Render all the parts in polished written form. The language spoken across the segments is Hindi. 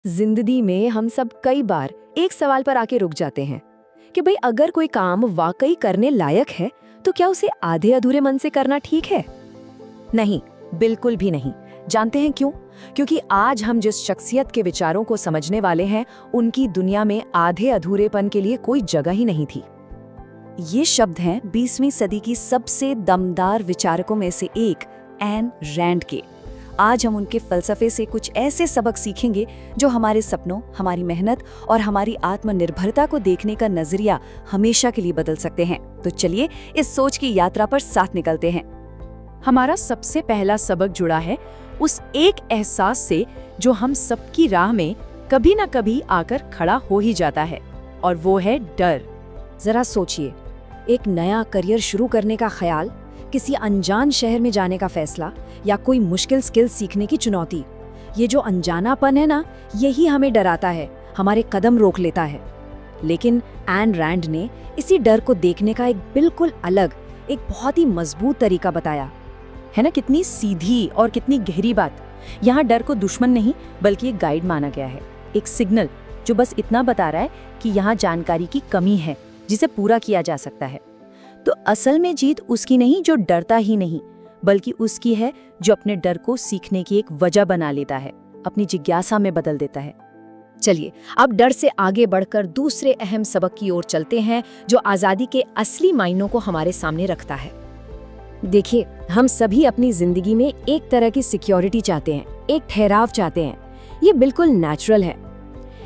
जिंदगी में हम सब कई बार एक सवाल पर आके रुक जाते हैं कि भाई अगर कोई काम वाकई करने लायक है तो क्या उसे आधे अधूरे मन से करना ठीक है। नहीं, बिल्कुल भी नहीं। जानते हैं क्यों? क्योंकि आज हम जिस शख्सियत के विचारों को समझने वाले हैं उनकी दुनिया में आधे अधूरेपन के लिए कोई जगह ही नहीं थी। ये शब्द हैं 20वीं सदी की सबसे दमदार विचारकों में से एक एन रैंड के। आज हम उनके फलसफे से कुछ ऐसे सबक सीखेंगे जो हमारे सपनों, हमारी मेहनत और हमारी आत्मनिर्भरता को देखने का नजरिया हमेशा के लिए बदल सकते हैं। तो चलिए इस सोच की यात्रा पर साथ निकलते हैं। हमारा सबसे पहला सबक जुड़ा है उस एक एहसास से जो हम सबकी राह में कभी ना कभी आकर खड़ा हो ही जाता है, और वो है डर। जरा सोचिए, एक नया करियर शुरू करने का ख्याल, किसी अनजान शहर में जाने का फैसला या कोई मुश्किल स्किल सीखने की चुनौती। ये जो अनजानापन है ना, यही हमें डराता है, हमारे कदम रोक लेता है। लेकिन एन रैंड ने इसी डर को देखने का एक बिल्कुल अलग, एक बहुत ही मजबूत तरीका बताया है ना। कितनी सीधी और कितनी गहरी बात। यहाँ डर को दुश्मन नहीं बल्कि एक गाइड माना गया है, एक सिग्नल जो बस इतना बता रहा है कि यहाँ जानकारी की कमी है जिसे पूरा किया जा सकता है। तो असल में जीत उसकी नहीं जो डरता ही नहीं, बल्कि उसकी है जो अपने डर को सीखने की एक वजह बना लेता है, अपनी जिज्ञासा में बदल देता है। चलिए अब डर से आगे बढ़कर दूसरे अहम सबक की ओर चलते हैं जो आज़ादी के असली मायनों को हमारे सामने रखता है। देखिए, हम सभी अपनी जिंदगी में एक तरह की सिक्योरिटी चाहते हैं, एक ठहराव चाहते हैं। ये बिल्कुल नेचुरल है।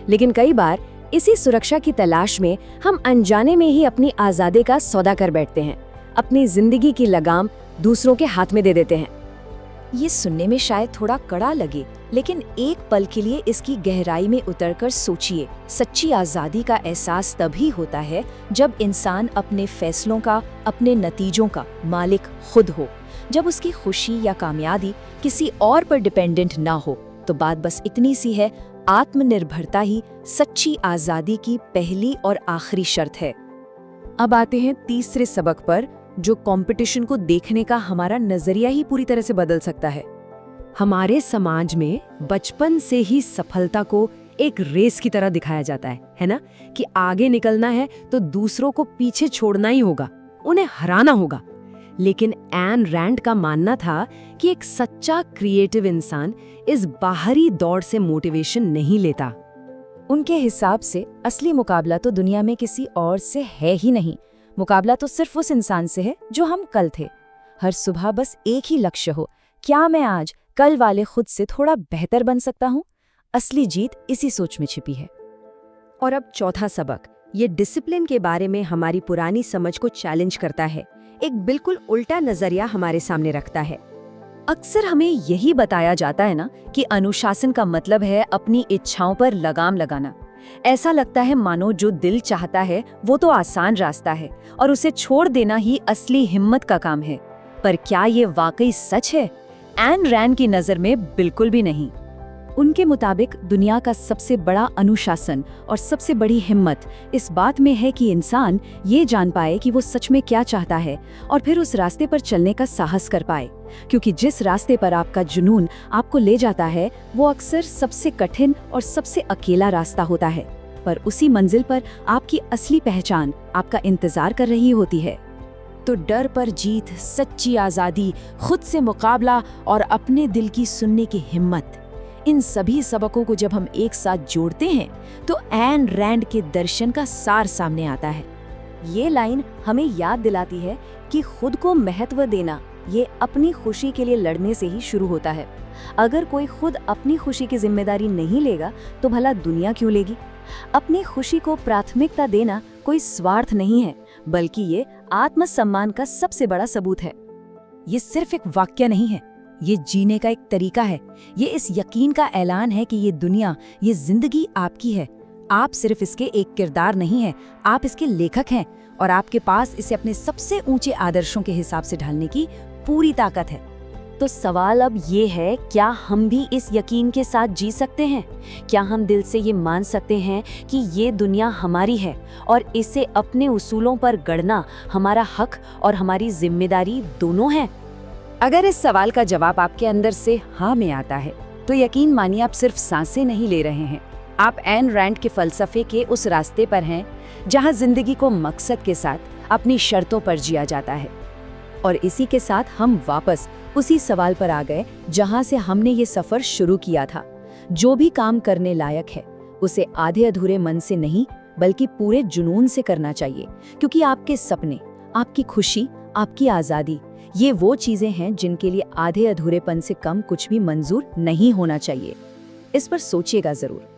लेकिन कई बार इसी सुरक्षा की तलाश में हम अनजाने में ही अपनी आज़ादी का सौदा कर बैठते हैं, अपनी जिंदगी की लगाम दूसरों के हाथ में दे देते हैं। ये सुनने में शायद थोड़ा कड़ा लगे, लेकिन एक पल के लिए इसकी गहराई में उतरकर सोचिए। सच्ची आज़ादी का एहसास तभी होता है जब इंसान अपने फैसलों का, अपने नतीजों का मालिक खुद हो, जब उसकी खुशी या कामयाबी किसी और पर डिपेंडेंट ना हो। तो बात बस इतनी सी है, आत्मनिर्भरता ही सच्ची आज़ादी की पहली और आखिरी शर्त है। अब आते हैं तीसरे सबक पर, जो कंपटीशन को देखने का हमारा नजरिया ही पूरी तरह से बदल सकता है। हमारे समाज में बचपन से ही सफलता को एक रेस की तरह दिखाया जाता है ना, कि आगे निकलना है तो दूसरों को पीछे छोड़ना ही होगा, उन्हें हराना होगा। लेकिन एन रैंड का मानना था कि एक सच्चा क्रिएटिव इंसान इस बाहरी दौड़ से मोटिवेशन नहीं लेता। उनके हिसाब से असली मुकाबला तो दुनिया में किसी और से है ही नहीं, मुकाबला तो सिर्फ उस इंसान से है जो हम कल थे। हर सुबह बस एक ही लक्ष्य हो, क्या मैं आज कल वाले खुद से थोड़ा बेहतर बन सकता हूँ? असली जीत इसी सोच में छिपी है। और अब चौथा सबक, ये डिसिप्लिन के बारे में हमारी पुरानी समझ को चैलेंज करता है, एक बिल्कुल उल्टा नजरिया हमारे सामने रखता है। अक्सर हमें यही बताया जाता है ना कि अनुशासन का मतलब है अपनी इच्छाओं पर लगाम लगाना। ऐसा लगता है मानो जो दिल चाहता है वो तो आसान रास्ता है और उसे छोड़ देना ही असली हिम्मत का काम है। पर क्या ये वाकई सच है? एन रैंड की नज़र में बिल्कुल भी नहीं। उनके मुताबिक दुनिया का सबसे बड़ा अनुशासन और सबसे बड़ी हिम्मत इस बात में है कि इंसान ये जान पाए कि वो सच में क्या चाहता है और फिर उस रास्ते पर चलने का साहस कर पाए। क्योंकि जिस रास्ते पर आपका जुनून आपको ले जाता है वो अक्सर सबसे कठिन और सबसे अकेला रास्ता होता है, पर उसी मंजिल पर आपकी असली पहचान आपका इंतजार कर रही होती है। तो डर पर जीत, सच्ची आज़ादी, खुद से मुकाबला और अपने दिल की सुनने की हिम्मत, इन सभी सबकों को जब हम एक साथ जोड़ते हैं तो एन रैंड के दर्शन का सार सामने आता है। ये लाइन हमें याद दिलाती है कि खुद को महत्व देना ये अपनी खुशी के लिए लड़ने से ही शुरू होता है। अगर कोई खुद अपनी खुशी की जिम्मेदारी नहीं लेगा तो भला दुनिया क्यों लेगी? अपनी खुशी को प्राथमिकता देना कोई स्वार्थ नहीं है, बल्कि ये आत्मसम्मान का सबसे बड़ा सबूत है। ये सिर्फ एक वाक्य नहीं है, ये जीने का एक तरीका है। ये इस यकीन का ऐलान है कि ये दुनिया, ये जिंदगी आपकी है। आप सिर्फ इसके एक किरदार नहीं हैं, आप इसके लेखक हैं और आपके पास इसे अपने सबसे ऊंचे आदर्शों के हिसाब से ढालने की पूरी ताकत है। तो सवाल अब ये है, क्या हम भी इस यकीन के साथ जी सकते हैं? क्या हम दिल से ये मान सकते हैं कि ये दुनिया हमारी है और इसे अपने उसूलों पर गढ़ना हमारा हक और हमारी जिम्मेदारी दोनों है? अगर इस सवाल का जवाब आपके अंदर से हाँ में आता है तो यकीन मानिए आप सिर्फ सांसें नहीं ले रहे हैं, आप एन रैंड के फलसफे के उस रास्ते पर हैं जहां जिंदगी को मकसद के साथ अपनी शर्तों पर जिया जाता है। और इसी के साथ हम वापस उसी सवाल पर आ गए जहां से हमने ये सफर शुरू किया था। जो भी काम करने लायक है उसे आधे अधूरे मन से नहीं बल्कि पूरे जुनून से करना चाहिए, क्योंकि आपके सपने, आपकी खुशी, आपकी आज़ादी, ये वो चीज़ें हैं जिनके लिए आधे अधूरेपन से कम कुछ भी मंजूर नहीं होना चाहिए। इस पर सोचिएगा ज़रूर।